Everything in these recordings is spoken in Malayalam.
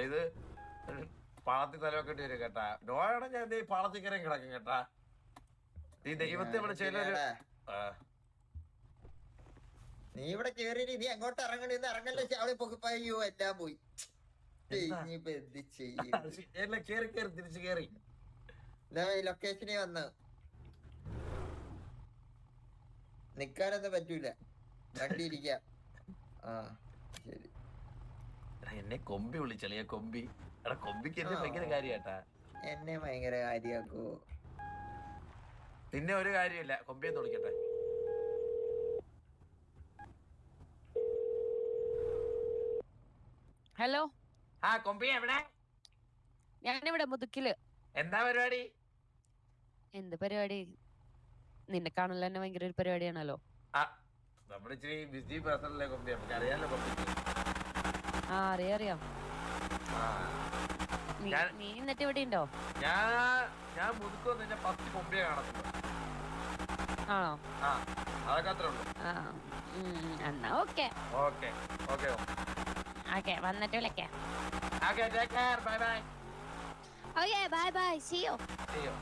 ഇത് പാളത്തിൽ തലവെക്കേണ്ടി വരും കേട്ടാ. നോയാണ് ഞാൻ ഈ പാളത്തിൽ കയറി കിടക്കും കേട്ടാ. ഈ ദൈവത്തെ വിളിച്ചൊരു നീ ഇവിടെ കേറി നീ അങ്ങോട്ട് ഇറങ്ങണ ഇറങ്ങല്ലേ അവിടെ പൊക്കിപ്പോ എല്ലാം പോയി. കേറി കേറി തിരിച്ചു കേറി ലൊക്കേഷനിൽ വന്ന് നിക്കാനൊന്നും പറ്റൂല, വണ്ടി ഇരിക്ക. ആ ശരി. എന്നെ കൊമ്പി വിളിച്ചളിയ കൊമ്പി. എടാ കൊമ്പിക്ക് എന്നെ ഭയങ്കര കാര്യാട്ടാ. എന്നെ ഭയങ്കര കാര്യാക്കൂ. നിന്നെ ഒരു കാര്യമില്ല, കൊമ്പിയെ വിളിക്കട്ടെ. ഹലോ. ആ കൊമ്പി എവിടെ? ഞാനിവിടെ മുതുക്കില്. എന്താ പരിപാടി? എന്ത് പരിപാടി? നിന്നെ കാണൽ തന്നെ ഭയങ്കര ഒരു പരിപാടിയാണല്ലോ. നമ്മളിച്ചിരി ബിസി പേഴ്സണല്ലേ കൊമ്പി, നമുക്ക് അറിയാലോ കൊമ്പിക്ക്. ആ അറിയാം. നീ എന്നിട്ട് ഇവിടെ ഉണ്ടോ? ഞാൻ മുതുക്ക് വന്നു കഴിഞ്ഞാൽ 10 കൊമ്പിയെ കാണത്തുള്ളൂ. ആണോ? ആ അതൊക്കെ അത്രേ ഉള്ളൂ. എന്നാ ഓക്കെ ഓക്കെ ഓക്കെ ഓക്കെ വന്നിട്ട് വിളിക്കാം. Okay take care, bye bye. Okay bye bye, see you. See you.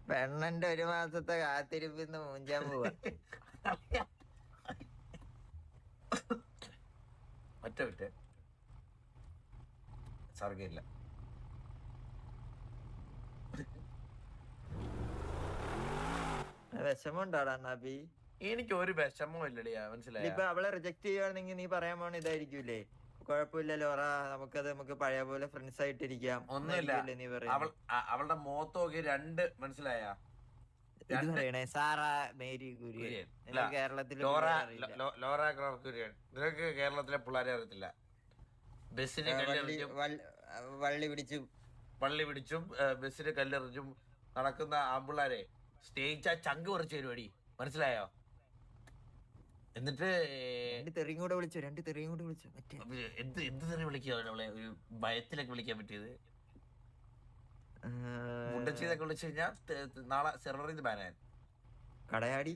പെണ്ണന്റെ 1 മാസത്തെ കാത്തിരിപ്പിന്ന് മൂഞ്ചാൻ പോവാ. ഒറ്റ സർഗയില്ല. വിഷമുണ്ടോടാ നബി? എനിക്ക് ഒരു വിഷമവും ഇല്ലടിയാ, മനസ്സിലായി. ഇപ്പൊ അവളെ റിജക്ട് ചെയ്യുവാണെങ്കിൽ നീ പറയാൻ പോണ ഇതായിരിക്കൂലേ, കുഴപ്പമില്ല ലോറ, നമുക്ക് പഴയ പോലെ ഫ്രണ്ട്സ് ആയിട്ടിരിക്കാം. ഒന്നുമില്ല, നീ അവളുടെ മുഖത്ത് നോക്കി 2 മനസ്സിലായാ പറയണേ സാറാ മേരി കുര്യൻ കേരളത്തിൽ ലോറ കുര്യൻ. നിനക്ക് കേരളത്തിലെ പിള്ളേരെ അറിയത്തില്ല. ബസ്സിന് വള്ളി പിടിച്ചും ബസ്സിന് കല്ലെറിഞ്ഞും നടക്കുന്ന ആമ്പിള്ളാരെ സ്നേഹിച്ച ചങ്ക് പറിച്ചു പരിപാടി, മനസ്സിലായോ? എന്നിട്ട് രണ്ട് തെറിയും കൂടെ വിളിച്ചു എന്ത് തെറി വിളിക്കുക അവളെ? ഒരു ഭയത്തിലൊക്കെ വിളിക്കാൻ പറ്റിയത്. മുണ്ടച്ചീതൊക്കെ വിളിച്ചു കഴിഞ്ഞാൽ നാളെ സെർവറിൽ നിന്ന് ബാനാൻ. കടയാട്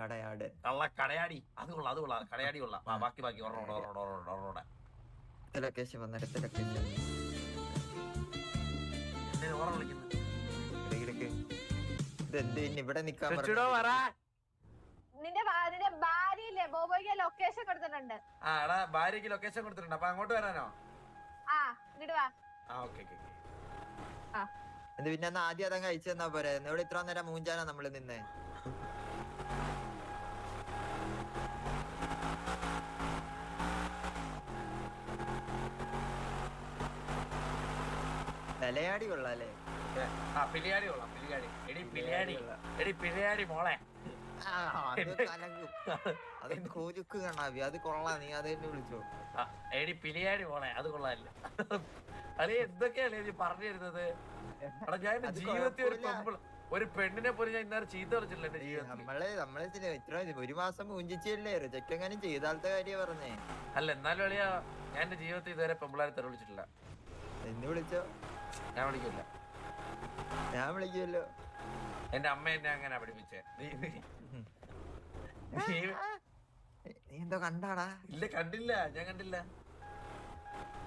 കടയാടി അത് കൊള്ളാം കടയാടി കൊള്ളാം. ബാക്കി ഓർമ്മ ലൊക്കേഷൻ വന്നെടുത്ത ലൊക്കേഷൻ ഇവിടെ നിക്കാൻ നിന്റെ ഭാര്യയില്ലേ ബോബോയ്ക്ക് ലൊക്കേഷൻ കൊടുത്തിട്ടുണ്ട്. ഭാര്യക്ക് ലൊക്കേഷൻ കൊടുത്തിട്ടുണ്ട്. അപ്പൊ അങ്ങോട്ട് വരാനോ? ഇങ്ങോട്ട് വാ. ഇത് പിന്നെ ആദ്യം അതങ്ങ് അയച്ചു തന്നാ പോരെ. ഇവിടെ ഇത്ര നേരം മൂഞ്ചാനാ നമ്മള് നിന്നേ. തലയാടി കൊള്ളാല്ലേ? പിലിയാടി മോളെ അത് കോരുക്ക് കാണാവി, അത് കൊള്ളാം. നീ അത് തന്നെ വിളിച്ചോ. എടി പിലിയാടി മോളെ, അത് കൊള്ളാല്ല. അല്ലെ എന്തൊക്കെയല്ലേ നീ പറഞ്ഞു തരുന്നത്? ഞാൻ എന്റെ ജീവിതത്തിൽ ഒരു പെണ്ണിനെ പോലും ഞാൻ ഇന്നേരം ചീത്ത വിളിച്ചില്ല എന്റെ ജീവിതത്തിൽ. നമ്മളെ 1 മാസം മൂഞ്ചിച്ചല്ലേ, റിജക്ട് എങ്ങാനും ചെയ്താലത്തെ കാര്യം പറഞ്ഞേ. അല്ല എന്നാലും അളിയാ, ഞാൻ എന്റെ ജീവിതത്തിൽ ഇതുവരെ പെമ്പിള്ളാരെ തെറി വിളിച്ചിട്ടില്ല. എന്ന് വിളിച്ചോ? ഞാൻ വിളിക്കില്ല. ഞാൻ വിളിക്കുമല്ലോ. എന്റെ അമ്മ എന്നെ അങ്ങനെ പഠിപ്പിച്ചേ. നീ എന്തോ കണ്ടാടാ? ഇല്ല കണ്ടില്ല, ഞാൻ കണ്ടില്ല.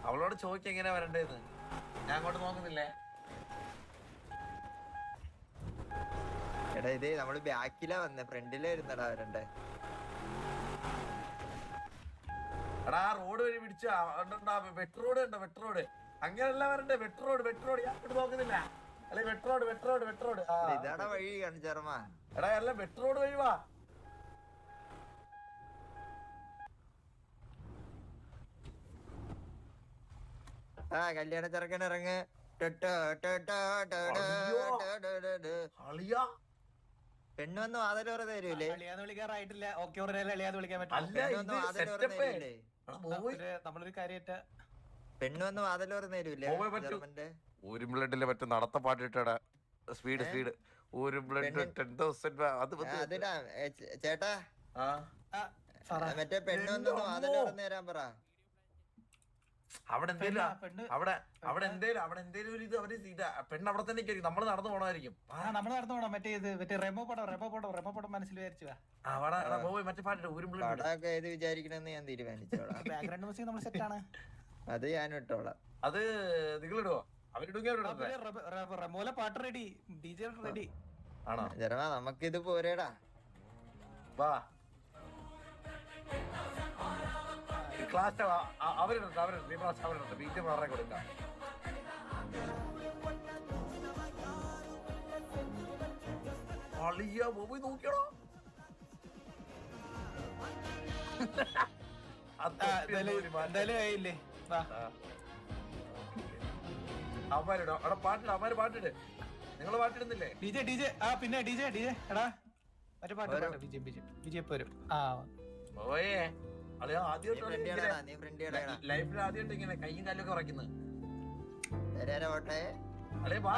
അവളോട് ചോദിക്ക എങ്ങനെ വരണ്ടേന്ന്. ഞാൻ അങ്ങോട്ട് നോക്കുന്നില്ലേ. എടാ ഇത് നമ്മള് ബാക്കിലാ വന്നേ, ഫ്രണ്ടിലാ ഇരുന്നടാ വരണ്ടേ. എടാ റോഡ് വഴി പിടിച്ചു വെട്ട് റോഡ് ഉണ്ടോ? വെട്ട് റോഡ് അങ്ങനെയല്ല വരണ്ടേ. വെട്ട് റോഡ് ഞാൻ അങ്ങോട്ട് നോക്കുന്നില്ല. അല്ലെ വെട്ട് റോഡ് ഇതാടാ വഴി കാണിച്ചർമ്മ. എടാ അല്ല വെട്ട് റോഡ് വഴി വാ. കല്യാണ ചെറുക്കൻ ഇറങ്ങ്. പെണ്ണ് വന്ന് വാതിലോറ തരൂലേ? പെണ്ണ് വന്ന് വാതിലോറ തരൂലേ? ഒരു ബ്ലഡിലെ മറ്റേ നടത്ത പാട്ടിട്ടാ സ്പീഡ് ഒരു ബ്ലഡ് 10,000. അതിടാ ചേട്ടാ, മറ്റേ പെണ്ണ് വന്ന് വാതിൽ തുറന്നു തരാൻ പറ. അവിടെ എന്തേലും അവിടെ എന്തേലും ഒരു ഇത് അവര് പെണ്ണ് അവിടെ തന്നെ ആയിരിക്കും. നമ്മള് നടന്നു പോണായിരിക്കും. നമ്മള് നടന്നു പോണം. മറ്റേ റെമോ പടം മനസ്സിൽ വിചാരിച്ചു പോയി മറ്റേ പാട്ടിട്ട് ഊരുമ്പോൾ പടമൊക്കെ ഏത് വിചാരിക്കണമെന്ന് ഞാൻ തീരുമാനിച്ചോളാം. ബാക്ക്ഗ്രൗണ്ട് മ്യൂസിക് നമ്മൾ സെറ്റ് ആണ്. അത് ഞാൻ ഇട്ടോളാം. അത് നിങ്ങളിടുവോ? അവരിടുക റെമോല പാട്ട് റെഡി, ഡിജെ റെഡി ആണോ? ജർമ്മ നമുക്കിത് പോരേടാ. വാ ക്ലാസ് അവരുണ്ട് ബീജം വളരെ കൊടുക്കാം. അളിയ പോയി നോക്കിയടോ. എന്തായാലും ആയില്ലേ. അവന്മാരിടോ അവിടെ പാട്ടിട്. അവന്മാര് പാട്ടിട്. നിങ്ങള് പാട്ടിടുന്നില്ലേ? ഡിജെ പിന്നെ ഡിജെ എടാ മറ്റേ പാട്ട് ബിജെ പോരും. ഓയേ അളിയ നീ ലൈഫിൽ ആദ്യമായിട്ട് ഇങ്ങനെ കയ്യും കാലൊക്കെ ഉറക്കുന്നത്. ഓട്ടെ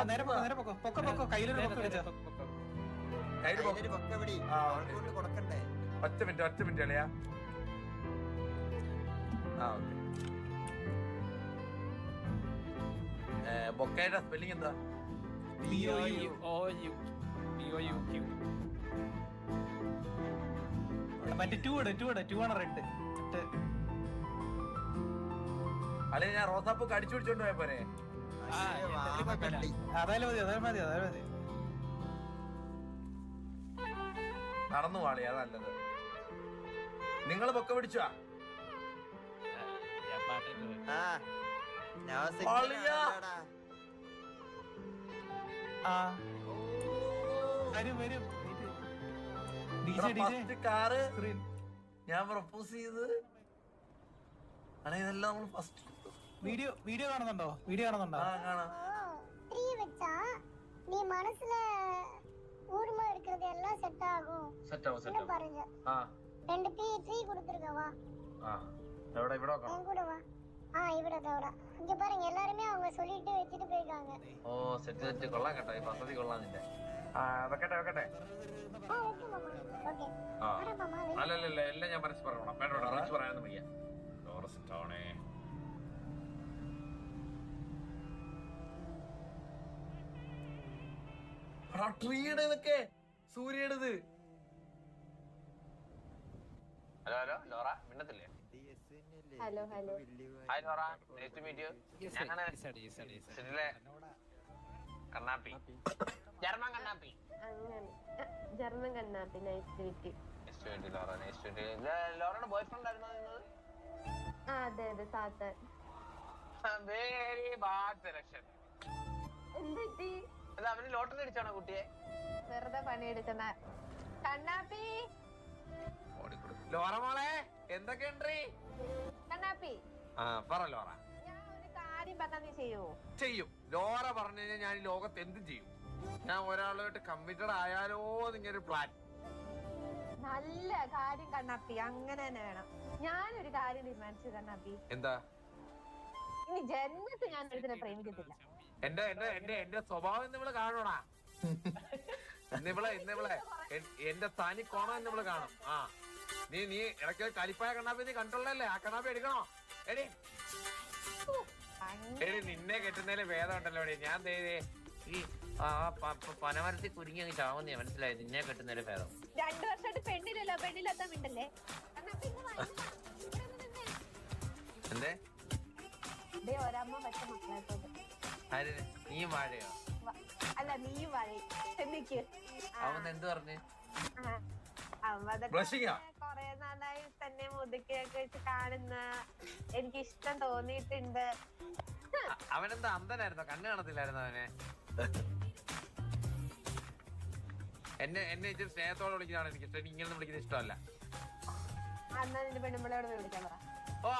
നേരെ പൊക്കോ കയ്യിലൊരു പൊക്ക വെച്ചാ കൊടുക്കണ്ടേ? ഒറ്റ മിനിറ്റ് അളിയാ. ബൊക്കയുടെ സ്പെല്ലിംഗ് എന്താ? മറ്റേ ടൂ ആണ് റെഡ്. അല്ലെ ഞാൻ റോസാപ്പൂ കടിച്ചു പിടിച്ചോണ്ട് പോയ പോരെ? അതായാലും മതി. നടന്നു പാളി അതാ നല്ലത്. നിങ്ങള് പൊക്ക പിടിച്ചാ കാറ് ഞാൻ പ്രപ്പോസ് ചെയ്ത് ഇതെല്ലാം നമ്മൾ ഫസ്റ്റ് വീഡിയോ കാണുന്നുണ്ടോ? കാണാം. நீ மனசுல ஊர்மா இருக்கிறது எல்லாம் செட் ஆகும். பாருங்க 2 ட்ரீ கொடுத்துருக்கவா. എവിടെ ഇവിടെ என் கூட வா. ഇവിടെ ദാ ഇங்க பாருங்க எல்லாரும் அவங்க சொல்லிட்டு വെച്ചിട്ട് போயிருக்காங்க. ഓ സെറ്റ് കൊള്ളാം കേട്ടോ. ഈ പദ്ധതി കൊള്ളാം നിന്റെ. വെക്കട്ടെ ഓക്കേ മാമ. ഓക്കേ അല്ലല്ല എല്ലാം ഞാൻ മനസ്സിൽ പറയണം. വേണ്ട പറയാനൊന്നും വയ്യ. സെറ്റാണേ. ട്രീയുടെ ഇതൊക്കെ സൂര്യയുടേത്. ഹലോ ലോറ മിണ്ടത്തില്ലേ? Hello hi Laura, nice to meet you. ഞാനാണ് സിറ്റിലെ Kannappi, German Kannappi. German Kannappi. Nice to meet you Laura. Nice to meet you. ലോറയുടെ ബോയ്ഫ്രണ്ട് ആയിരുന്നോ നിന്നത്? അതെ സാത്തൻ. Very bad selection. എന്തെറ്റി? അല്ല അവന് ലോട്ടറി അടിച്ചാണോ കുട്ടിയെ? വെറുതെ പണിയെടുക്കുന്ന കണ്ണാപ്പി. ലോറ മോളെ എന്തൊക്കെയുണ്ട്? കണ്ണാപ്പി പറ ലോറ. ഞാൻ ഒരു കാര്യം പറഞ്ഞാ നീ ചെയ്യുവോ? ചെയ്യും. ലോറ പറഞ്ഞു കഴിഞ്ഞാൽ ഞാൻ ഈ ലോകത്ത് എന്തും ചെയ്യും. ഞാൻ ഒരാളുമായിട്ട് കമ്മിറ്റഡ് ആയാലോ എന്നിങ്ങനെ പ്ലാൻ. നല്ല കാര്യം കണ്ണാപ്പി, അങ്ങനെ തന്നെ വേണം. ഞാനൊരു കാര്യം തീരുമാനിച്ചു കണ്ണാപ്പി. എന്താ? ഇനി ജന്മത്തിൽ ഞാൻ ഒരുത്തിനെ പ്രേമിക്കത്തില്ല. എന്റെ സ്വഭാവം ഇന്നിവള് കാണൂടാ. ഇന്നിവളെ എന്റെ തനി കോണം ഇന്നിവള് കാണും. നീ ഇടയ്ക്ക് കലിപ്പായ കണ്ണാപ്പി നീ കണ്ടുള്ളല്ലേ? ആ കണ്ണാപ്പി എടുക്കണോ? എടി നിന്നെ കെട്ടുന്നതില് ഭേദം ഉണ്ടല്ലോ. ഞാൻ ഈ പനമരത്തിൽ കുരുങ്ങി അങ്ങ് ചാവുന്നേ മനസ്സിലായി. നിന്നെ കെട്ടുന്നതില് ഭേദം. 2 വർഷമായിട്ട് പെണ്ണില്ലാത്ത മിണ്ടല്ലേ? എന്തേ ഒരമ്മ പറ്റ മക്കളെ നീ വാഴയോ? അല്ല നീ വാഴ. അവൻ എന്ത് പറഞ്ഞു? കൊറേ നാളായി തന്നെ മുതുക്കിയൊക്കെ വെച്ച് കാണുന്ന എനിക്ക് ഇഷ്ടം തോന്നിയിട്ടുണ്ട്. അവനെന്താ അന്ധനായിരുന്നോ? കണ്ണ് കാണത്തില്ലായിരുന്നോ അവനെ? എന്നെ ഇച്ചിരി സ്നേഹത്തോടെ വിളിക്കുന്നതാണ് എനിക്ക് ഇഷ്ടം. ഇങ്ങനെ വിളിക്കുന്നത് ഇഷ്ടമല്ല. അന്നാ നിന്റെ പെണ്ണുമ്പിളയോട് വിളിക്കാൻ പറ. ഓ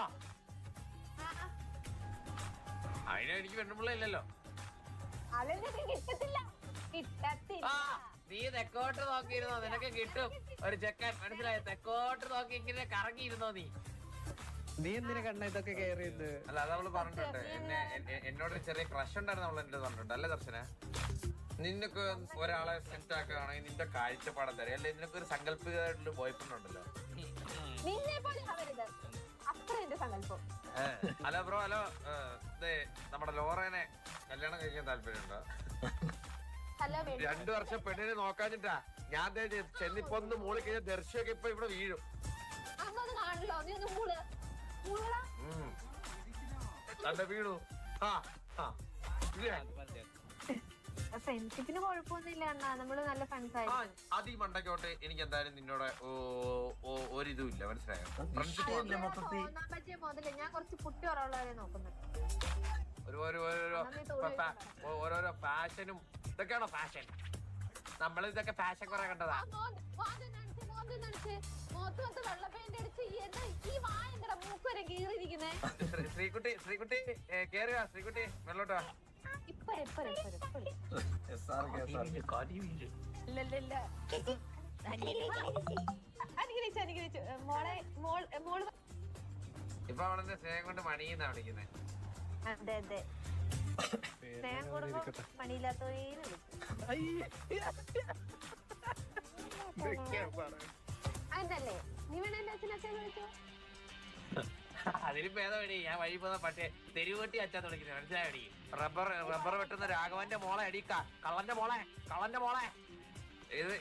അതിനെ എനിക്ക് പെണ്ണുമ്പിള്ള ഇല്ലല്ലോ. നീ തെക്കോട്ട് നോക്കിയിരുന്നോ? നിനക്ക് കിട്ടും ഒരു ചെക്കൻ, മനസ്സിലായോ? തെക്കോട്ട് നോക്കി ഇങ്ങനെ കറങ്ങിയിരുന്നോ നീ എന്തിനാ കണ്ണ ഇതൊക്കെ കയറിയത്? അല്ല അത് അവള് പറഞ്ഞിട്ടുണ്ട്. എന്നോട് ചെറിയ ക്രഷ് ഉണ്ടായിരുന്നു അവൾ എന്റെ പറഞ്ഞിട്ടുണ്ട്. അല്ലേ ദർശന? നിനക്ക് ഒരാളെ സെറ്റ് ആക്കുകയാണെങ്കിൽ നിന്റെ കാഴ്ചപ്പാടം തരാം. അല്ലെ നിനക്ക് ഒരു സങ്കല്പികമായിട്ടുള്ള ബോയ് ഫ്രണ്ട് ഉണ്ടല്ലോ. നിന്നെ പോലെ അത്ര എന്റെ സങ്കല്പം. Hello bro, hello. നമ്മുടെ ലോറേനെ കല്യാണം കഴിക്കാൻ താല്പര്യമുണ്ടോ? 2 വർഷം പെണ്ണിനെ നോക്കാഞ്ഞിട്ടാ ഞാൻ ചെന്നിപ്പോ ഒന്ന് മൂളി കഴിഞ്ഞാൽ ദർശയൊക്കെ ഇപ്പൊ ഇവിടെ വീഴും. വീണു. ഫ്രണ്ട്ഷിപ്പിന് കുഴപ്പമൊന്നുമില്ല അണ്ണാ, നമ്മള് നല്ല ഫ്രണ്ട്സ് ആയി. അത് ഈ മണ്ടക്കോട്ടെ, എനിക്ക് എന്തായാലും നിന്നോട് ഒരിതും ഇല്ല, മനസ്സിലായോ? ഫ്രണ്ട്ഷിപ്പ് പറ്റിയ മുതലേ ഞാൻ കുറച്ച് കുട്ടി കുറവുള്ളവരെ നോക്കുന്നുണ്ട്. ഓരോരോ ഫാഷനും ഇതൊക്കെയാണോ ഫാഷൻ? നമ്മൾ ഇതൊക്കെ ഫാഷൻ കുറെ കണ്ടതാ. ശ്രീകുട്ടി ശ്രീകുട്ടി കേറുക, ശ്രീകുട്ടി വെള്ളോട്ടോ. ഇപ്പൊ അവളെന്നെ സ്നേഹം കൊണ്ട് മണിയെന്നാ വിളിക്കുന്നേ. അതെ അതെ, സ്നേഹം കൂടുമ്പോ പണിയില്ലാത്തവരെയും അതല്ലേ നീ വേണ എന്റെ അച്ഛനച്ഛൻ വിളിച്ചോ. അതിലും ഭേദമടി ഞാൻ വഴി പോകുന്ന പട്ടേ തെരുവട്ടി അച്ഛാന്ന് വിളിക്കുന്നത്, മനസ്സിലായടി? റബ്ബർ വെട്ടുന്ന രാഘവന്റെ മോളെ അടിക്ക, കള്ളന്റെ മോളെ.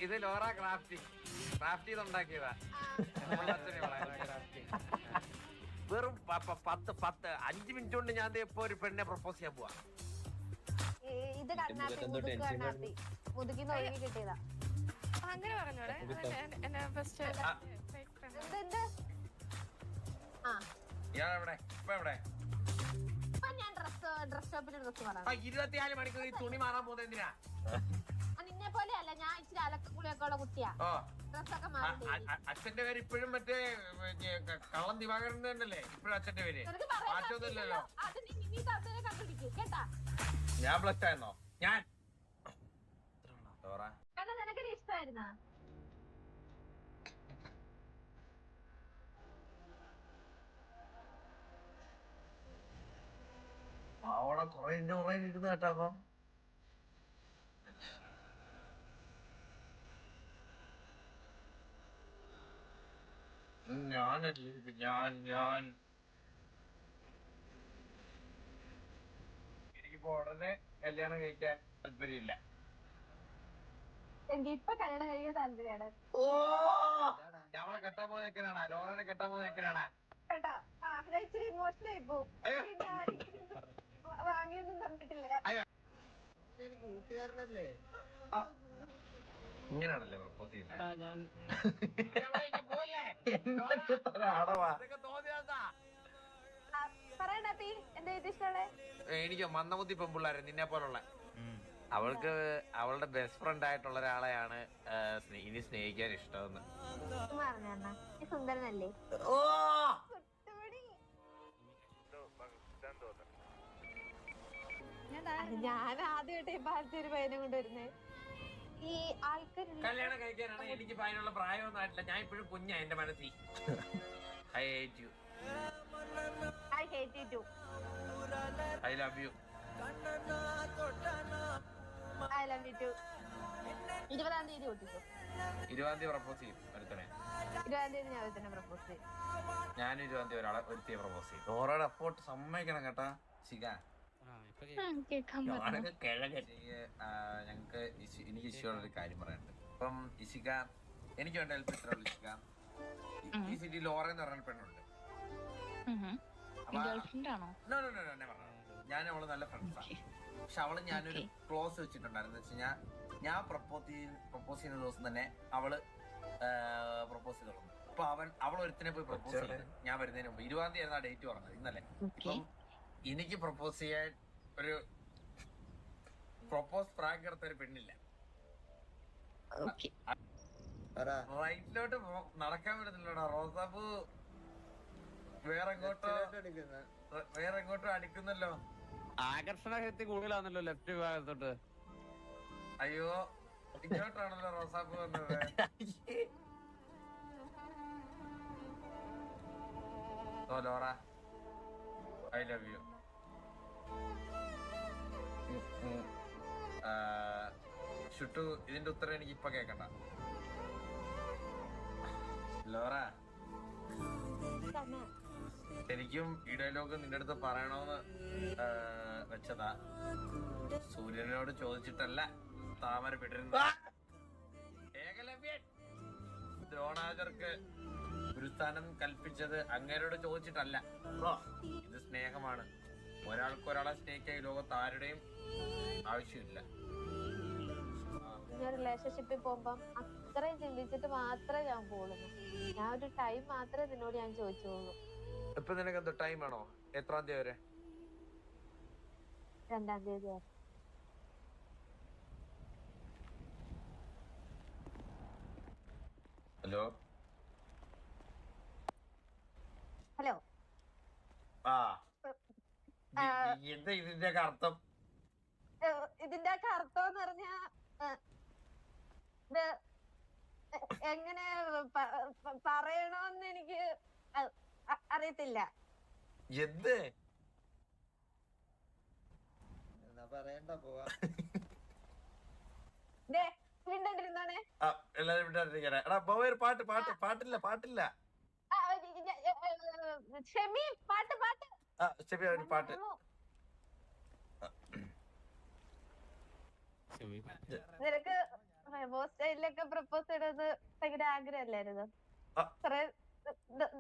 ഇത് ലോറ ക്രാഫ്റ്റ് ചെയ്തുണ്ടാക്കിയതാ. വെറും 5 മിനിറ്റ് കൊണ്ട് ഞാൻ ഇപ്പൊ ഒരു പെണ്ണിനെ പ്രപ്പോസ് ചെയ്യാൻ പോവാ. ഇത് കണ്ണാപ്പി മുതുകിന്ന് ഒഴുകി കിട്ടിയതാ. അങ്ങനെ പറഞ്ഞോടെ ഞാൻ ഡ്രസ് ഷോപ്പിൽ 24 മണിക്കൂർ ഈ തുണി മാറാൻ പോകുന്നത് എന്തിനാ? നിന്നെ പോലെയല്ല, ഞാൻ ഇച്ചിരി അലക്കുളിയൊക്കെ ഉള്ള കുട്ടിയാ. ഡ്രസ്സൊക്കെ മാറി അച്ഛന്റെ പേര് ഇപ്പോഴും മറ്റേ കള്ളം ദിവാകരൻ തന്നെയല്ലേ ഇപ്പോഴും അച്ഛന്റെ പേര്? മാറ്റമൊന്നുമില്ലല്ലോ. ഞാൻ പ്ലസ് ആയിരുന്നോ? ഞാൻ നിനക്ക് ഇഷ്ടമായിരുന്നാ? അവിടെ കൊറേ ഇരുന്ന് കേട്ടോ. എനിക്കിപ്പോ ഉടനെ കല്യാണം കഴിക്കാൻ താല്പര്യമില്ല. എനിക്ക് ഇപ്പൊ കല്യാണം കഴിക്കാൻ താല്പര്യമാണ്. ഞമ്മളെ കെട്ടാൻ പോകുന്ന ലോറനെ കെട്ടാൻ പോകുന്ന കേട്ടാ ഇച്ചിരി ഇമോഷണൽ ആയി പോകും. വാങ്ങിയൊന്നും തന്നിട്ടില്ല. ഇങ്ങനെയാണല്ലേ പ്രപ്പോസ് ചെയ്യുന്നത്? പറയണ്ടാപ്പി എന്താ ഇഷ്ടമുള്ള? എനിക്ക് മന്ദബുദ്ധി പെൺപിള്ളാരെ നിന്നെ പോലുള്ള. അവൾക്ക് അവളുടെ ബെസ്റ്റ് ഫ്രണ്ട് ആയിട്ടുള്ള ഒരാളെയാണ് ഇനി സ്നേഹിക്കാൻ ഇഷ്ടമെന്ന് പറഞ്ഞ. സുന്ദരനല്ലേ? ഞാൻ ആദ്യമായിട്ട് ഭാരतीय ഒരു പയ്യനെ കൊണ്ടുവരുന്നേ. ഈ ആൾക്കാർ കല്യാണം കഴിക്കാനാണ് എനിക്ക് അതിനുള്ള പ്രായമൊന്നും ആയിട്ടില്ല. ഞാൻ ഇപ്പോഴും കുഞ്ഞാ എന്റെ മനസ്സിൽ. I hate you. I hate you too. I love you. I love you too. 20-ാം തീയതി ഒട്ടിച്ചു. 20-ാം തീയതി പ്രപ്പോസ് ചെയ്യും ഒരുത്തനെ. 20-ാം തീയതി ഞാൻ ഒരുത്തനെ പ്രപ്പോസ് ചെയ്യും. ഞാൻ 20-ാം തീയതി ഒരുത്തിയെ പ്രപ്പോസ് ചെയ്യും. ഓരോടെ എഫോർട്ട് സമ്മതിക്കണം കേട്ടാ. ശിഖ ഞങ്ങൾക്ക് എനിക്ക് ഇഷ്യൂള്ളൊരു കാര്യം പറയാനുണ്ട്. ഇപ്പം ഇഷിക എനിക്ക് വേണ്ട ഹെൽപ്പ് ഇത്ര ഉള്ളു. ഇഷിക ഈ സിറ്റി ലോറ എന്ന് പറഞ്ഞ പെണ്ണുണ്ട്. ഞാൻ അവള് നല്ല ഫ്രണ്ട്സാണ്. പക്ഷെ അവള് ഞാനൊരു ക്ലോസ് വെച്ചിട്ടുണ്ടായിരുന്നു. ഞാൻ പ്രപ്പോസ് ചെയ്യുന്ന ദിവസം തന്നെ അവള് പ്രപ്പോസ് ചെയ്തു. അപ്പൊ അവൾ ഒരുത്തിനെ പോയി പ്രപ്പോസ് ചെയ്തു. ഞാൻ വരുന്നതിന് മുമ്പ് 20-ാം തീയതി ആയിരുന്നു ആ ഡേറ്റ് പറഞ്ഞത്, ഇന്നലെ. അപ്പം എനിക്ക് പ്രപ്പോസ് ചെയ്യാൻ ഒരു പ്രപ്പോസ് പ്രാങ്ക് എടുത്ത ഒരു പെണ്ണില്ല. റൈറ്റിലോട്ട് നടക്കാൻ പറ്റുന്നില്ലടാ. റോസാപ്പൂ വേറെ എങ്ങോട്ടോ അടിക്കുന്നല്ലോ. ആകർഷണ ശക്തി കൂടുതലാണല്ലോ ലെഫ്റ്റ് ഭാഗത്തോട്ട്. അയ്യോ ഇങ്ങോട്ടാണല്ലോ റോസാപ്പൂ വന്നത്. Laura I love you. ഷുട്ടു ഇതിന്റെ ഉത്തരം എനിക്ക് ഇപ്പൊ കേക്കണ്ട. ലോറ എനിക്കും ഈ ഡയലോഗ് നിന്റെ അടുത്ത് പറയണോന്ന് വെച്ചതാ. സൂര്യനോട് ചോദിച്ചിട്ടല്ല താമര വിടരുന്നത്. ഏകലവ്യൻ ദ്രോണാചർക്ക് ഗുരുസ്ഥാനം കൽപ്പിച്ചത് അങ്ങേരോട് ചോദിച്ചിട്ടല്ല. ഇത് സ്നേഹമാണ്. ഒരാൾക്ക് ഒരാളെ സ്നേഹിക്കാൻ ഈ ലോകത്ത് ആരുടെയും ആവശ്യമില്ല. ഞാൻ റിലേഷൻഷിപ്പിൽ പോകുമ്പം അത്രയും ചിന്തിച്ചിട്ട് മാത്രമേ ഞാൻ പോകുള്ളൂ. ഞാൻ ഒരു ടൈം മാത്രമേ നിന്നോട് ഞാൻ ചോദിച്ചോളൂ. ഇപ്പൊ നിനക്ക് എന്താ ടൈം ആണോ? എത്രാം തീയതി വരെ? 2-ാം തീയതി വരെ. Hello hello. എന്താ ഇതിന്റെ അർത്ഥം? ഇതിന്റെ ഒക്കെ അർത്ഥം എന്ന് പറഞ്ഞാ ഇത് എങ്ങനെ പറയണോന്ന് എനിക്ക് അറിയത്തില്ല. എന്ത് എന്നാ പറയണ്ട പോവാ. മിണ്ടണ്ടിരുന്നാണേ. എല്ലാരും വിട്ടാണ്ടിരിക്കാനാ? എടാ പോയൊരു പാട്ടില്ല. ഷെമി പാട്ട് ഷെമി ഒരു പാട്ട്. നിനക്ക് സ്റ്റൈലിലൊക്കെ പ്രപ്പോസ് ചെയ്തത് ഭയങ്കര ആഗ്രഹമല്ലായിരുന്നു? കുറെ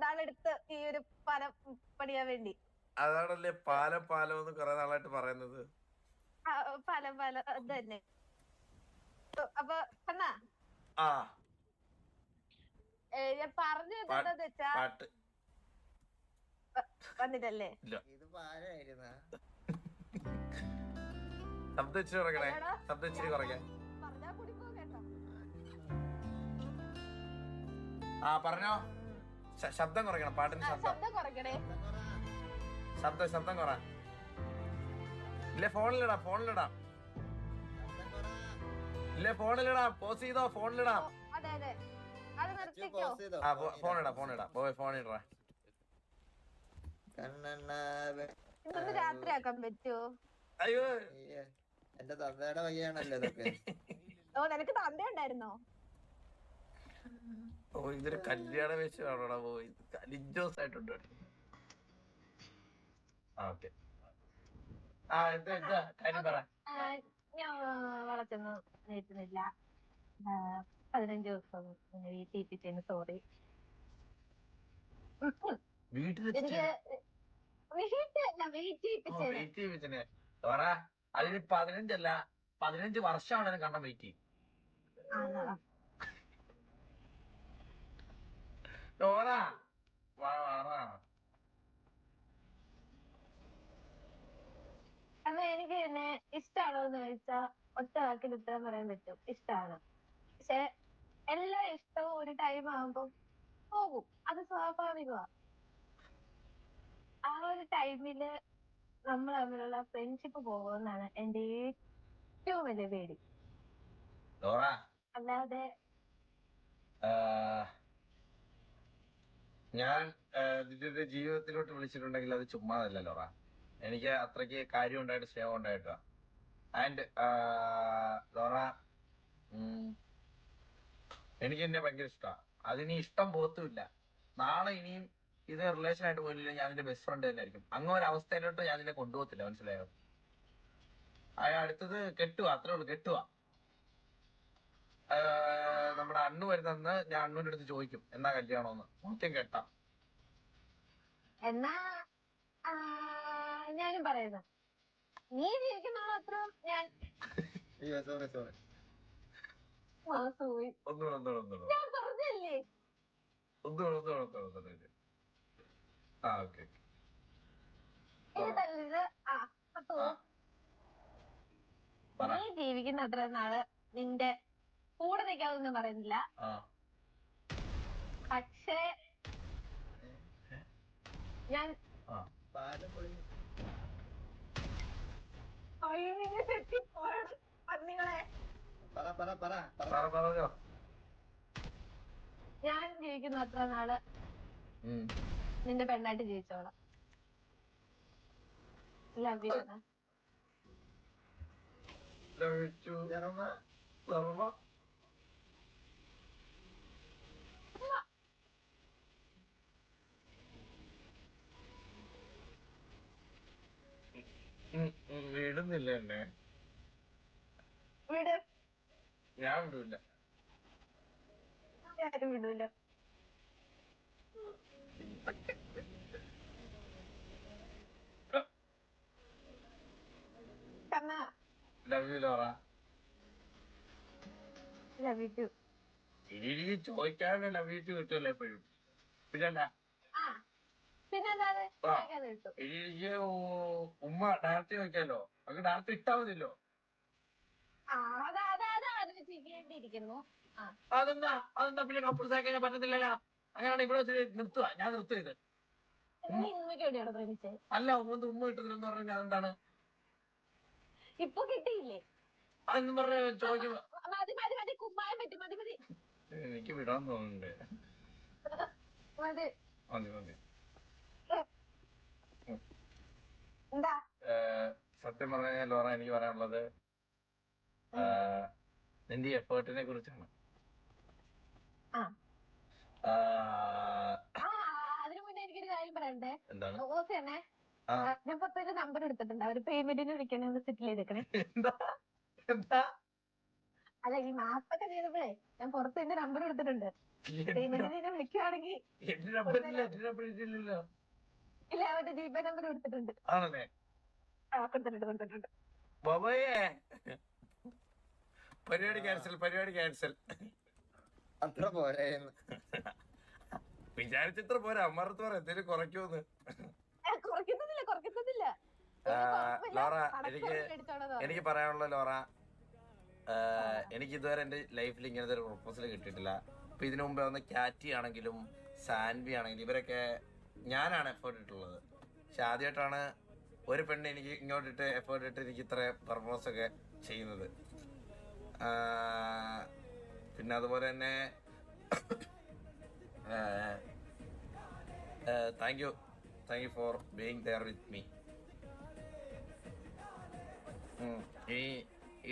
നാളെടുത്ത് ഈ ഒരു പാലം പണിയാൻ വേണ്ടി. അതാണല്ലേ പാലം എന്ന് കുറെ നാളായിട്ട് പറയുന്നത്. പാലം അത് തന്നെ. അപ്പൊ എന്നാ ഞാൻ പറഞ്ഞു എന്താന്ന് വെച്ചാ വന്നിട്ടല്ലേ ഇത് പാലായിരുന്ന ശബ്ദം ഇച്ചിരി കുറയ്ക്കണേ. ശബ്ദം ഇച്ചിരി കുറയ്ക്കാൻ. പറഞ്ഞാ കുടിക്കോ കേട്ടോ. പറഞ്ഞോ. ശബ്ദം കുറയ്ക്കണം. പാട്ടിന് ശബ്ദം കുറയ്ക്കണേ. ശബ്ദം കുറ. ഇല്ലേ ഫോണിലിടാം. ഇല്ലേ ഫോണിലിടാം. പോസ് ചെയ്തോ. ഫോണിലിടാം. അതെ അത് നിർത്തിക്കോ. ഫോണിടാ. ഫോണിടാ. ഇന്നൊന്ന് രാത്രി ആക്കാൻ പറ്റുമോ? അയ്യോ എന്റെ തന്തയുടെ വകയാണല്ലോ ഇതൊക്കെ. ഓ നിനക്ക് തന്ത ഉണ്ടായിരുന്നോ? ഇതൊരു കല്യാണ വേഷമാണോടാ? പോയി ലിഞ്ചോസ് ആയിട്ടുണ്ട്. ഞാൻ വളച്ചൊന്നും നേറ്റുന്നില്ല. 15 ദിവസം വീട്ടിൽ സോറി. അതിന് 15 അല്ല 15 വർഷമാണ് കണ്ണം വെയിറ്റ് ചെയ്യും. അപ്പൊ എനിക്ക് പിന്നെ ഇഷ്ടാണോന്ന് ചോദിച്ചാ ഒറ്റ വാക്കിൽ ഉത്തരം പറയാൻ പറ്റും. ഇഷ്ടാണ്. പക്ഷെ എല്ലാ ഇഷ്ടവും ഒരു ടൈം ആകുമ്പോ പോകും. അത് സ്വാഭാവികമാണ്. ആ ഒരു ടൈമില് നമ്മൾ തമ്മിലുള്ള ഫ്രണ്ട്ഷിപ്പ് പോകുമെന്നാണ് എന്റെ ഏറ്റവും വലിയ പേടി. അല്ലാതെ ഞാൻ നിന്റെ ജീവിതത്തിലോട്ട് വിളിച്ചിട്ടുണ്ടെങ്കിൽ അത് ചുമ്മാതല്ല ലോറ. എനിക്ക് അത്രയ്ക്ക് കാര്യം ഉണ്ടായിട്ട് സ്നേഹം ഉണ്ടായിട്ടാ. ആൻഡ് ലോറ എനിക്ക് എന്നെ ഭയങ്കര ഇഷ്ടമാണ്. അതിന് ഇഷ്ടം പോകത്തുമില്ല. നാളെ ഇനിയും ഇത് റിലേഷൻ ആയിട്ട് പോയില്ല, ഞാൻ നിന്റെ ബെസ്റ്റ് ഫ്രണ്ട് തന്നെ ആയിരിക്കും. അങ്ങനെ ഒരു അവസ്ഥയിലോട്ട് ഞാൻ നിന്നെ കൊണ്ടുപോകത്തില്ല. മനസ്സിലായോ? അടുത്തത് കെട്ടുക. അത്രേ ഉള്ളൂ. കെട്ടുക. നമ്മുടെ അണ്ണു വരുന്നെന്ന് ഞാൻ അണ്ണുവിന്റെ അടുത്ത് ചോദിക്കും എന്നാ കല്യാണോന്ന്. മുഖ്യം കെട്ടാം. എന്നാ ഞാനും പറയുന്നു. നീ ജീവിക്കുന്നുള്ള അത്ര ഞാൻ ഞാൻ പറഞ്ഞല്ലേ. നീ ജീവിക്കുന്ന അത്ര നാള് നിന്റെ കൂടെ നിൽക്കാതൊന്നും പറയുന്നില്ല. പക്ഷേ ഞാൻ ഞാൻ ജീവിക്കുന്ന അത്ര നാള് നിന്റെ പെണ്ണായിട്ട് ജീവിച്ചോളാം. Love you. വിടുന്നില്ല എന്നെ. വിട്. ഞാൻ വിടൂല. ആരും വിടൂല. കണ്ണാ love you Lora. Love you too. ഇനി എനിക്ക് ചോദിക്കാതെ ലവ് യു ടു കിട്ടുമല്ലോ എപ്പോഴും. പിന്നല്ല പിന്നെന്താണ് കിട്ടും. ഇനി എനിക്ക് ഉമ്മ ഡയറക്റ്റ് ചോദിക്കാലോ. അത് ഡയറക്റ്റ് ഇട്ടാ മതിയല്ലോ. ആലോചിക്കേണ്ടിയിരിക്കുന്നു. അതെന്താ പിന്നെ കപ്പിൾസ് ആക്കാൻ പറ്റത്തില്ലല്ലോ. അങ്ങനെയാണ് ഇവിടെ വെച്ച് നിർത്തുക. ഞാൻ നിർത്തിയത് ഉമ്മയ്ക്ക് എവിടെയാണ് പ്രേമിച്ചത്? അല്ല ഉമ്മ കിട്ടുന്നില്ലെന്ന് പറഞ്ഞാൽ അതെന്താണ്? ഇപ്പൊ കിട്ടിയില്ലേ? അതെന്ന് പറഞ്ഞ ചോദിക്കുമ്പോ മതി കുമ്മായം പറ്റും. മതി എനിക്ക് വിടാൻ തോന്നുന്നുണ്ട്. മതി. മതി. എന്താ സത്യം പറഞ്ഞാൽ ലോറ എനിക്ക് പറയാനുള്ളത് നിന്റെ എഫേർട്ടിനെ കുറിച്ചാണ്. അതിനു മുന്നേ എനിക്കൊരു കാര്യം പറയണ്ടേ? എന്താണ്? ഓസേനെ ഞാൻ പുറത്തൊരു നമ്പർ എടുത്തിട്ടുണ്ട്. അവര് പേയ്മെന്റിന് വിളിക്കണേ, സെറ്റിൽ ചെയ്തേക്കണേ. എന്താ? അല്ല ഈ മാസൊക്കെ ചെയ്തപ്പോഴേ ഞാൻ പുറത്ത് എന്റെ നമ്പർ എടുത്തിട്ടുണ്ട്. പേയ്മെന്റിന് വിളിക്കുവാണെങ്കിൽ ഇല്ല, അവന്റെ ജിപേ നമ്പർ എടുത്തിട്ടുണ്ട്. ആണല്ലേ? കൊടുത്തിട്ടുണ്ട്. പരിപാടി ക്യാൻസൽ. അത്ര പോരെ വിചാരിച്ചിത്ര പോരാ. അമ്മറത്ത് പറ എന്തേലും കുറയ്ക്കുമെന്ന്. കുറയ്ക്കുന്നില്ല. ലോറ എനിക്ക് പറയാനുള്ള ലോറ, എനിക്ക് ഇതുവരെ എന്റെ ലൈഫിൽ ഇങ്ങനത്തെ ഒരു പ്രൊപ്പോസൽ കിട്ടിയിട്ടില്ല. ഇപ്പൊ ഇതിനു മുമ്പേ വന്ന കാറ്റി ആണെങ്കിലും സാൻവി ആണെങ്കിലും ഇവരൊക്കെ ഞാനാണ് എഫേർട്ട് ഇട്ടുള്ളത്. പക്ഷെ ആദ്യമായിട്ടാണ് ഒരു പെണ്ണ് എനിക്ക് ഇങ്ങോട്ടിട്ട് എഫേർട്ട് ഇട്ട് എനിക്ക് ഇത്ര പ്രപ്പോസ് ഒക്കെ ചെയ്യുന്നത്. പിന്നെ അതുപോലെ തന്നെ thank you for being there with me.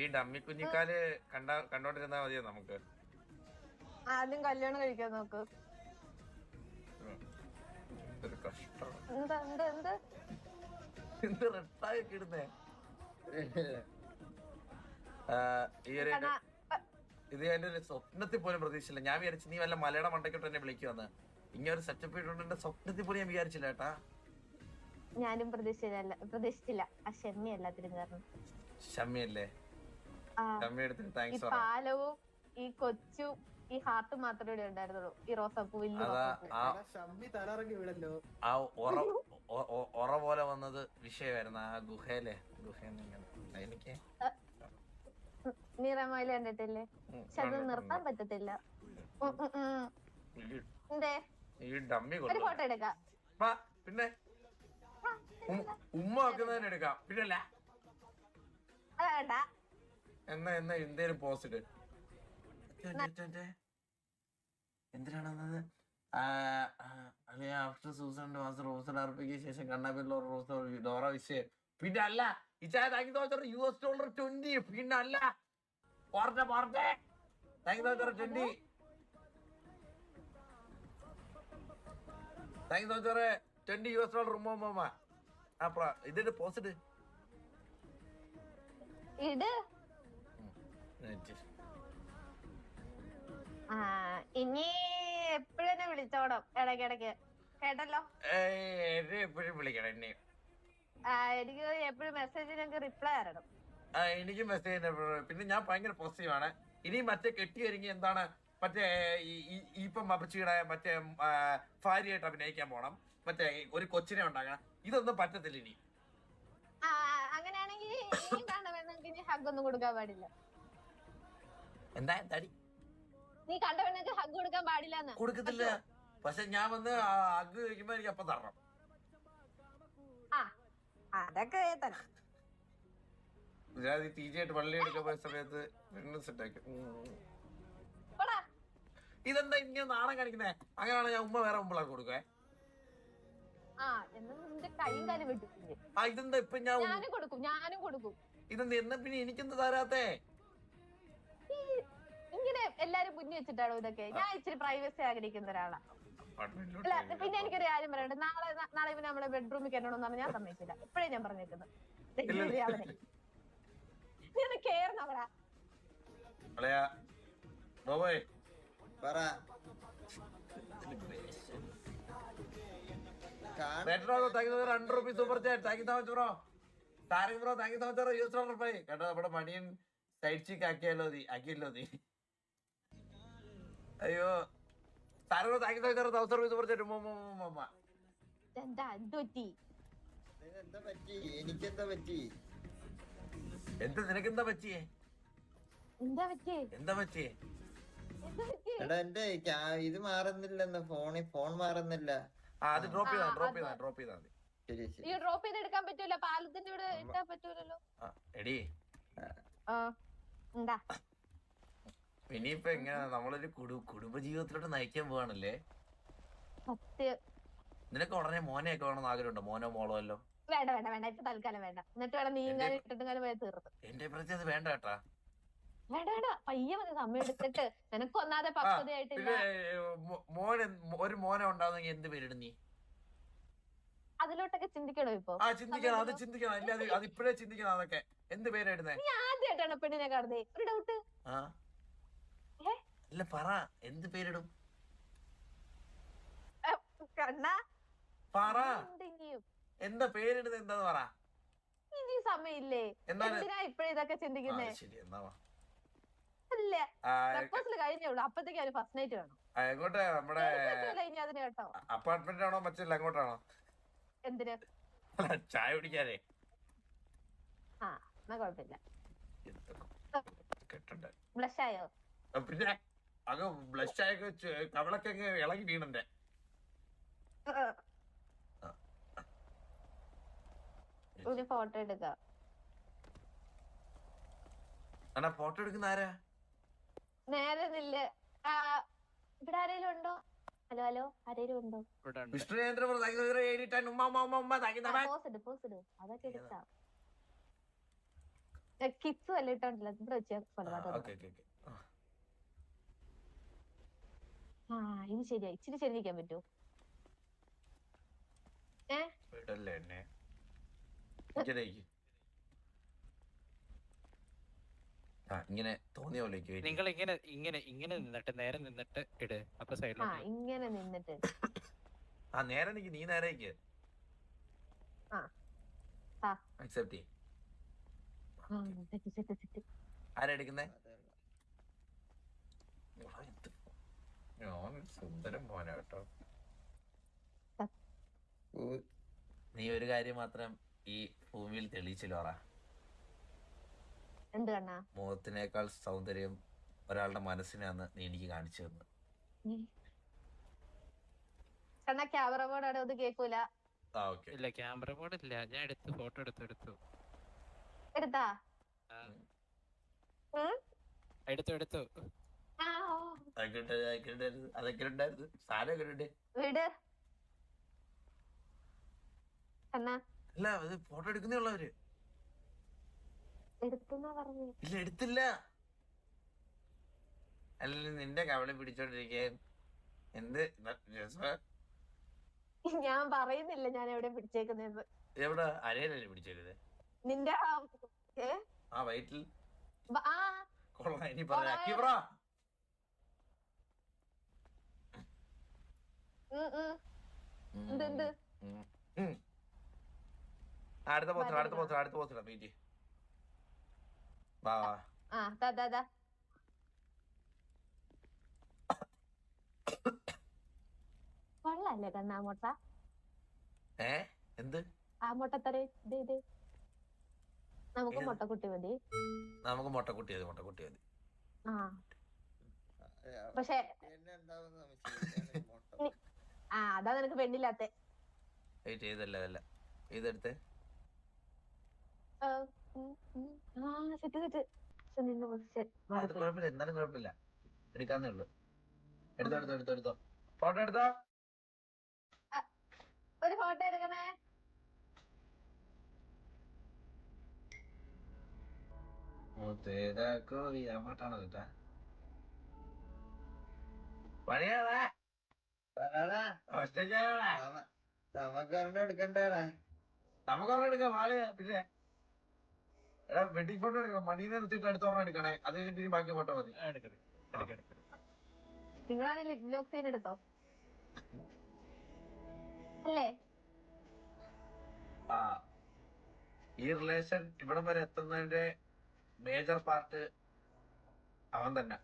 ഈ ഡമ്മി കുഞ്ഞിക്കാല് കണ്ടോണ്ടിരുന്നാ മതിയോ നമുക്ക്? ആദ്യം കല്യാണം കഴിക്കാൻ നോക്ക്. ഒരു കഷ്ടം. എന്ത് റെട്ടായൊക്കെ ഇടുന്നേ. ഇത് എന്റെ ഒരു സ്വപ്നത്തിൽ പോലും പ്രതീക്ഷിച്ചില്ല. ഞാൻ വിചാരിച്ചു നീ വല്ല മലയാള മണ്ടയ്ക്കോട്ട് എന്നെ വിളിക്കുവന്ന്. ഇങ്ങനെ ഒരു സെറ്റപ്പ് ഇട്ടുകൊണ്ട് എന്റെ സ്വപ്നത്തിൽ പോലും ഞാൻ വിചാരിച്ചില്ല കേട്ടാ. ഞാനും പ്രതീക്ഷിച്ചില്ല. ആ ഷമ്മി എല്ലാത്തിനും കാരണം. ഷമ്മിയല്ലേ? ഷമ്മി എടുത്തിട്ട് താങ്ക്സ് പറയാം. പാലവും ഈ കൊച്ചും ഈ ഹാർട്ട് മാത്രമേ ഉണ്ടായിരുന്നുള്ളൂ. ഈ റോസാപ്പൂ വലിയ ആ ഒറ പോലെ വന്നത് വിഷയമായിരുന്നു. ആ ഗുഹയിലെ എനിക്ക് നീറമയില് കണ്ടിട്ടില്ലേ? പക്ഷെ അത് നിർത്താൻ പറ്റത്തില്ല. ഈ ഡമ്മി ഒരു ഫോട്ടോ എടുക്കാം. പിന്നെ ഉമ്മ വെക്കുന്നതിന് എടുക്കാം. പിന്നല്ല എന്നാ എന്തേലും പോസ്റ്റ് എന്തിനാണത്? ആഫ്റ്റർ സൂസൻ റോസൽ അർപ്പിക്ക് ശേഷം കണ്ണാപ്പിള്ള ഡോറ വിഷയം. പിന്നെ അല്ല $20. പിന്നെ അല്ല പോർട്ടെ $20. $20 ഉമ്മ. അപ്പ ഇതിന്റെ പോസ്റ്റ് ഇട്. ഇനി എപ്പോഴെന്നെ വിളിച്ചോണം ഇടയ്ക്കിടയ്ക്ക്, കേട്ടല്ലോ? എപ്പോഴും വിളിക്കണം എന്നെ. എനിക്ക് എപ്പോഴും മെസ്സേജിനൊക്കെ റിപ്ലൈ തരണം. എനിക്ക് മെസ്സേജ്. പിന്നെ ഞാൻ ഭയങ്കര പോസിറ്റീവ് ആണ്. ഇനി മറ്റേ കെട്ടി ഒരുങ്ങി എന്താണ് മറ്റേ ഇപ്പം അപ്പച്ചിയുടെ മറ്റേ ഭാര്യയായിട്ട് അഭിനയിക്കാൻ പോണം. മറ്റേ ഒരു കൊച്ചിനെ ഉണ്ടാക്കണം. ഇതൊന്നും പറ്റത്തില്ല ഇനി. അങ്ങനെയാണെങ്കിൽ ഹഗ് ഒന്നും കൊടുക്കാൻ പാടില്ല. എന്താ തടി നീ കണ്ട പെണ്ണൊക്കെ ഹഗ് കൊടുക്കാൻ പാടില്ല. കൊടുക്കത്തില്ല. പക്ഷെ ഞാൻ വന്ന് ഹഗ് കഴിക്കുമ്പോ എനിക്ക് അപ്പം തരണം. അതൊക്കെ തീർച്ചയായിട്ടും വള്ളി എടുക്കാൻ പോയ സമയത്ത് ഇതെന്താ ഇങ്ങനെ നാണം കാണിക്കുന്നേ? അങ്ങനെയാണ് ഞാൻ ഉമ്മ വേറെ മുമ്പിളാണ് കൊടുക്കേ. ഇതെന്താ ഇപ്പൊ ഞാനും കൊടുക്കും. ഇതെന്താ എന്നാ പിന്നെ എനിക്കെന്താ തരാത്തേ? ഇങ്ങനെ എല്ലാരും മുന്നിൽ വെച്ചിട്ടാണോ ഇതൊക്കെ? ഞാൻ ഇച്ചിരി പ്രൈവസി ആഗ്രഹിക്കുന്ന ഒരാളാ. അല്ല പിന്നെ എനിക്കൊരു കാര്യം പറയട്ടെ. നാളെ പിന്നെ നമ്മളെ ബെഡ്റൂമിൽ കയറണമെന്ന് പറഞ്ഞാൽ ഞാൻ സമ്മതിച്ചില്ല. ഇപ്പഴേ ഞാൻ പറഞ്ഞേക്കുന്നത്. നീ ഒന്ന് കേറുന്നവരാ. അളയാ ബോബോയ് പറ ₹100 super chat. Thank you so much bro. താരക് bro thank you so much use reply. കേട്ടോ നമ്മുടെ മണിയൻ സൈഡ് ചീക്ക് ആക്കിയല്ലോ നീ. അയ്യോ താരക് bro thank you so much ₹1000 super chat. എന്താ എന്ത് പറ്റി? എന്താ പറ്റി? എനിക്കെന്താ പറ്റി? നിനക്കെന്താ പറ്റിയേ? എന്താ പറ്റി? എന്താ പറ്റിയേ? എന്താ പറ്റി? എടാ എന്റെ ഇത് മാറുന്നില്ലെന്ന് ഫോൺ മാറുന്നില്ല. അത് ഡ്രോപ്പ് ചെയ്താ മതി. ശരി ഈ ഡ്രോപ്പ് ചെയ്ത് എടുക്കാൻ പറ്റൂല, പാലത്തിന്റെ ഇവിടെ ഇട്ടാൻ പറ്റൂലല്ലോ. എടി എന്താ ഇനിയിപ്പൊ എങ്ങനെ നമ്മളൊരു കുടുംബ ജീവിതത്തിലോട്ട് നയിക്കാൻ പോവാണല്ലേ? സത്യം. നിനക്ക് ഉടനെ മോനെയൊക്കെ വേണമെന്ന് ആഗ്രഹമുണ്ടോ? മോനോ മോളോ അല്ലോ? വേണ്ട വേണ്ട വേണ്ട, ഇപ്പൊ തൽക്കാലം വേണ്ട. എന്നിട്ട് വേണം നീ ഇങ്ങനെ ഇട്ടിട്ടും പോയി തീർന്നു. എന്റെ പ്രതി അത് വേണ്ട കേട്ടാ. വേണ്ട വേണ്ട, പയ്യെ മതി, സമയം എടുത്തിട്ട്. നിനക്ക് ഒന്നാതെ പക്വതയായിട്ടില്ല. ഒരു മോനെ ഉണ്ടാവുന്നെങ്കിൽ എന്ത് പേരിടും നീ? അതിലോട്ടൊക്കെ ചിന്തിക്കണോ ഇപ്പൊ? ചിന്തിക്കണം, അത് ചിന്തിക്കണം. ഇല്ല അത് ഇപ്പഴേ ചിന്തിക്കണം. അതൊക്കെ എന്ത് പേരിടുന്നേ? നീ ആദ്യമായിട്ടാണ് പെണ്ണിനെ കാണുന്നേ? ഒരു ഡൗട്ട്. അല്ല പറ, എന്ത് പേരിടും? കണ്ണാ പറ, എന്താ പേരിടുന്നത്? എന്താന്ന് പറ. ഇനി സമയമില്ലേ? എന്തിനാ ഇപ്പഴേ ഇതൊക്കെ ചിന്തിക്കുന്നേ? ശരി എന്നാ അല്ല, പ്രപ്പോസൽ കഴിഞ്ഞേ ഉള്ളൂ, അപ്പത്തേക്ക് അവന് ഫസ്റ്റ് നൈറ്റ് വേണം. എങ്ങോട്ട്? നമ്മുടെ ഇനി അതിന് കേട്ടോ. അപ്പാർട്ട്മെന്റ് ആണോ മറ്റല്ല എങ്ങോട്ടാണോ? എന്തിന്? ചായ കുടിക്കാനേ. ആ എന്നാ കുഴപ്പമില്ല. കെട്ടണ്ട. ബ്ലഷായോ? പിന്നെ അങ്ങ് ബ്ലഷ് ആയ കവളൊക്കെ അങ്ങ് ഇളകി വീണന്റെ. ഒരു ഫോട്ടോ എടുക്കാം. ഫോട്ടോ എടുക്കുന്ന ആരാ? നേരെ നില്ല. ഇവിടെ ആരേലും ഉണ്ടോ? ഹലോ ആരേലും ഉണ്ടോ? വിഷ്ണുചന്ദ്ര അതൊക്കെ എടുക്കാം. കിസ് വല്ല ഇട്ടോണ്ടല്ലോ ഇവിടെ വെച്ച് ആ ഇത് ശരിയാ. ഇച്ചിരി ശരിക്കാൻ പറ്റുമോ? ഇങ്ങനെ തോന്നിയ പോലെ നിങ്ങൾ ഇങ്ങനെ നിന്നിട്ട് നേരെ നിന്നിട്ട് ഇട്. അപ്പൊ സൈഡിലോട്ട് ഇങ്ങനെ നിന്നിട്ട് നേരെ നിക്ക്. നീ നേരെ അക്സെപ്റ്റ് ചെയ്യ. ആരെടുക്കുന്നേ? സുന്ദരം മോനാ കേട്ടോ. നീ ഒരു കാര്യം മാത്രം ഈ ഭൂമിയിൽ തെളിയിച്ചില്ലോറ. എന്ത് കണ്ണാ? മുഖത്തിനേക്കാൾ സൗന്ദര്യം ഒരാളുടെ മനസ്സിനാന്ന് നീ എനിക്ക് കാണിച്ചു തന്നു. കണ്ണാ ക്യാമറ ബോർഡാണ്, ഒന്നും കേക്കൂല. ഇല്ല ക്യാമറ ബോർഡ് ഇല്ല. ഞാൻ എടുത്തു, ഫോട്ടോ എടുത്തു എടുത്താ? എടുത്തു. അതൊക്കെ ഉണ്ടായിരുന്നു. സാധനം ഉണ്ട്. വീട് കണ്ണാ അല്ല അത് ഫോട്ടോ എടുക്കുന്നേ ഉള്ളവര്. ഇല്ല എടുത്തില്ല. അല്ല നിന്റെ കവളി പിടിച്ചോണ്ടിരിക്കാൻ എന്ത് ഞാൻ പറയുന്നില്ല ഞാൻ എവിടെ പിടിച്ചേക്കുന്നത്. എവിടെ? അരയിലല്ലേ പിടിച്ചേക്കുന്നത്? നിന്റെ ആ വയറ്റിൽ. കൊള്ളാം. ഇനി പറയാ. അടുത്ത പോസ്റ്റ് മീറ്റ്. വാ കൊള്ളല്ലേ കണ്ണാ മുട്ട? എന്ത് ആ മുട്ടത്തറ? നമുക്ക് മുട്ടക്കുട്ടി മതി. നമുക്ക് മുട്ടക്കുട്ടി മതി. പക്ഷെ അതാ നിനക്ക് പെണ്ണില്ലാത്ത. ഇതെടുത്ത് എന്നാലും കുഴപ്പമില്ല. എടുക്കാന്നേ ഉള്ളു. എടുത്തോ. ഫോട്ടോ എടുത്തോ. ഒരു ഫോട്ടോ എടുക്കണേ. അങ്ങോട്ടാണോ കേട്ടാ? പണിയാടാ. നമുക്കൊരെണ്ണം എടുക്കണ്ടേടാ. നമുക്കൊരെണ്ണം എടുക്കാം. പിന്നെ എടാ വെഡിങ് ഫോട്ടോ എടുക്കണം, മണീനെ നിർത്തിയിട്ട് അടുത്തോളം എടുക്കണേ, അത് കഴിഞ്ഞിട്ട് ഇനി ബാക്കി ഫോട്ടോ മതി. നിങ്ങളാണ് ലിപ് ലോക്ക് സീൻ എടുത്തോ അല്ലേ? ആ ഈ റിലേഷൻ ഇവിടം വരെ എത്തുന്നതിന്റെ മേജർ പാർട്ട് അവൻ തന്നെ.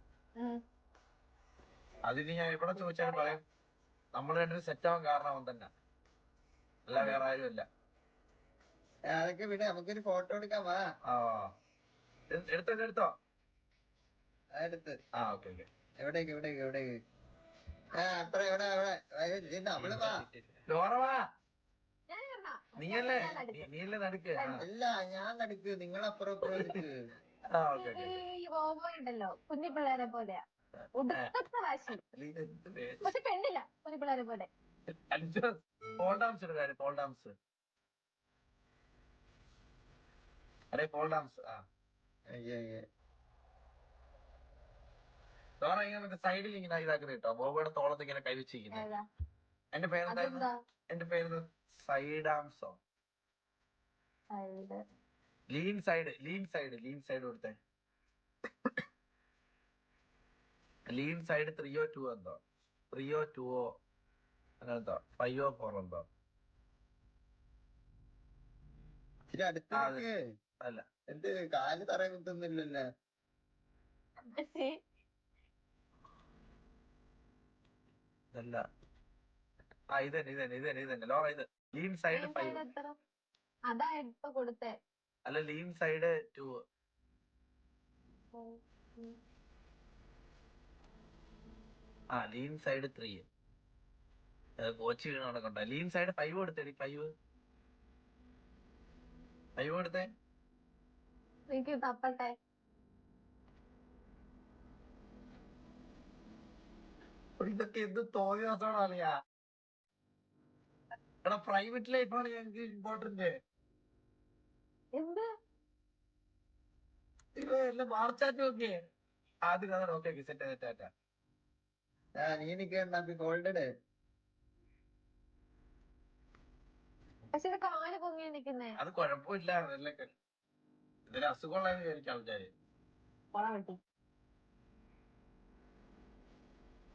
അതിന് ഞാൻ ഇവിടെ ചോദിച്ചാൽ പറയും നമ്മൾ രണ്ടും സെറ്റ് ആവാൻ കാരണം അവൻ തന്നെ, അല്ല വേറെ ആരുമില്ല. അതൊക്കെ വിട്, നമുക്കൊരു ഫോട്ടോ എടുക്കാം വാ. ആ എടുത്തോ. അടുത്ത് ആ ഓക്കെ ഓക്കെ. എവിടേക്ക് അപ്പഴ എവിടെ നമ്മള് വാ. ലോറ വാ, ഞാൻ വരണോ? നീയല്ലേ ഞാൻ നടുക്ക്. നീയല്ലേ നടുക്ക്. അല്ല ഞാൻ നടക്ക്, നിങ്ങളപ്പുറം എടുക്ക്. ആ ഓക്കെ ഓക്കെ. ഈ ഓവോ ഉണ്ടല്ലോ കുഞ്ഞി പിള്ളേരെ പോലെയാ, ഒടുക്കത്തെ വാശി. പക്ഷെ പെണ്ണില്ല കുഞ്ഞി പിള്ളേരെ പോലെ. പോൾ ഡാംസ് എടുക്കാറ്, പോൾ ഡാംസ്. അതെ പോൾ ഡാംസ്. ആ ലോറ ഇങ്ങനെ മറ്റേ സൈഡിൽ ഇങ്ങനെ ഇതാക്കുന്നത് കേട്ടോ, ബോബയുടെ തോളത്ത് ഇങ്ങനെ കൈവച്ചിരിക്കുന്നത്. ഏതാ? എന്റെ പേരെന്തായിരുന്നു? അതെന്താ? എന്റെ പേര് സൈഡാംസോ. സൈഡ്. ലീൻ സൈഡ് കൊടുത്തേ. ലീൻ സൈഡ് 302 എന്തോ, 302 അങ്ങനെന്തോ, 504 എന്തോ. ഇച്ചിരി അടുത്തേക്ക്. അല്ല എന്ത് കാല് തറ കുത്തുന്നില്ലല്ലോ. ഇതല്ല. ആ ഇതന്നെ ലോറ, ഇത് ലീൻ സൈഡ് 5. എത്ര? അതാ ഇപ്പൊ കൊടുത്തേ. അല്ല ലീൻ സൈഡ് 2. ആ ലീൻ സൈഡ് 3. കോച്ച് വീണ് നടക്കണ്ട. ലീൻ സൈഡ് 5 കൊടുത്തേടി, 5 കൊടുത്തേ. എനിക്ക് തപ്പട്ടെ. ഇതൊക്കെ എന്ത് തോന്നിയാസോടാ അറിയാ. എടാ പ്രൈവറ്റ് ലൈഫാണ് ഞങ്ങൾക്ക് ഇമ്പോർട്ടന്റ്. എന്ത് എല്ലാം മാർച്ചാറ്റ് നോക്കിയേ ആദ്യം കഥ. Okay set. നീ എനിക്ക് ഗോൾഡ്. പക്ഷെ ഇത് കാല് പൊങ്ങിയാ നിക്കുന്നേ. അത് കുഴപ്പമില്ല, ഇതിന് അസുഖമുള്ളതെന്ന് വിചാരിക്കും ആൾക്കാര്. പൊള വെട്ടി.